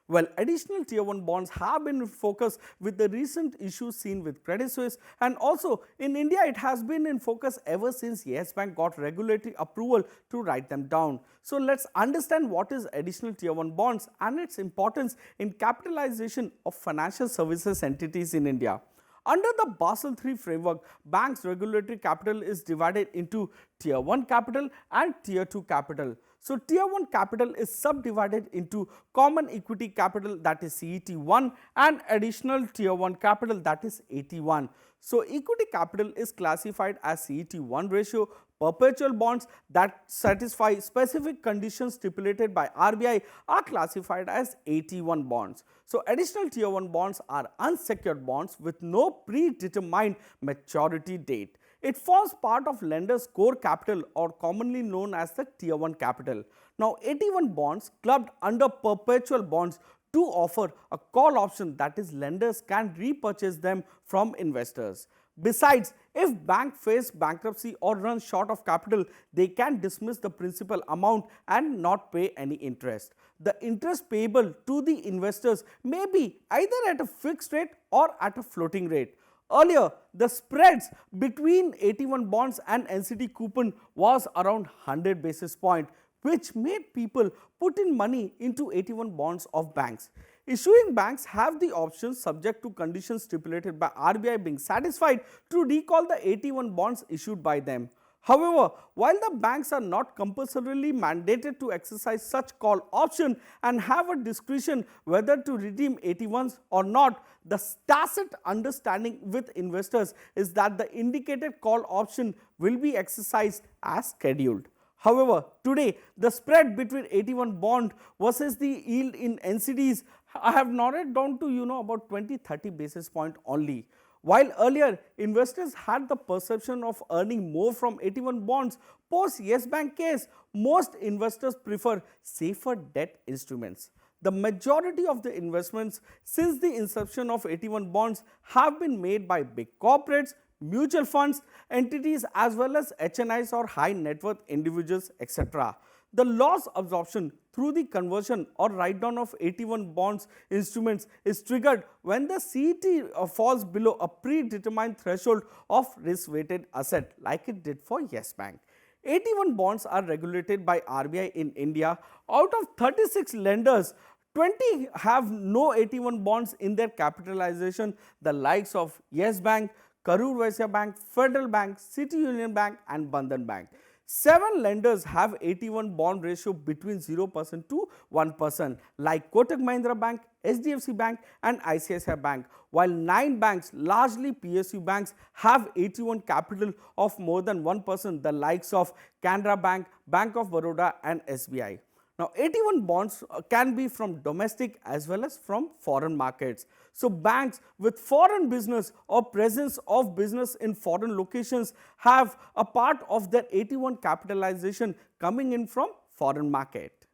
Well, additional Tier 1 bonds have been in focus with the recent issues seen with Credit Suisse, and also in India it has been in focus ever since Yes Bank got regulatory approval to write them down. So let's understand what is additional Tier 1 bonds and its importance in capitalization of financial services entities in India. Under the Basel III framework, banks' regulatory capital is divided into Tier 1 capital and Tier 2 capital. So, Tier 1 capital is subdivided into common equity capital, that is CET1, and additional Tier 1 capital, that is AT-1. So, equity capital is classified as CET1 ratio. Perpetual bonds that satisfy specific conditions stipulated by RBI are classified as AT-1 bonds. So, additional Tier 1 bonds are unsecured bonds with no predetermined maturity date. It forms part of lender's core capital, or commonly known as the Tier 1 capital. Now, AT-1 bonds clubbed under perpetual bonds do offer a call option, that is, lenders can repurchase them from investors. Besides, if bank face bankruptcy or run short of capital, they can dismiss the principal amount and not pay any interest. The interest payable to the investors may be either at a fixed rate or at a floating rate. Earlier, the spreads between AT-1 bonds and NCD coupon was around 100 basis points, which made people put in money into AT-1 bonds of banks. Issuing banks have the option, subject to conditions stipulated by RBI being satisfied, to recall the AT-1 bonds issued by them. However, while the banks are not compulsorily mandated to exercise such call option and have a discretion whether to redeem AT-1s or not, the tacit understanding with investors is that the indicated call option will be exercised as scheduled. However, today the spread between AT-1 bond versus the yield in NCDs have narrowed down to about 20-30 basis point only. While earlier investors had the perception of earning more from AT-1 bonds, post Yes Bank case, most investors prefer safer debt instruments. The majority of the investments since the inception of AT-1 bonds have been made by big corporates, mutual funds, entities, as well as HNIs or high net worth individuals, etc. The loss absorption through the conversion or write down of AT-1 bonds instruments is triggered when the CET falls below a predetermined threshold of risk weighted asset, like it did for Yes Bank. AT-1 bonds are regulated by RBI in India. Out of 36 lenders, 20 have no AT-1 bonds in their capitalization, the likes of Yes Bank, Karur Vysya Bank, Federal Bank, City Union Bank and Bandhan Bank. 7 lenders have AT-1 bond ratio between 0% to 1%, like Kotak Mahindra Bank, HDFC Bank and ICICI Bank, while 9 banks, largely PSU banks, have AT-1 capital of more than 1%, the likes of Canara Bank, Bank of Baroda and SBI. Now, AT-1 bonds can be from domestic as well as from foreign markets. So, banks with foreign business or presence of business in foreign locations have a part of their AT-1 capitalization coming in from foreign market.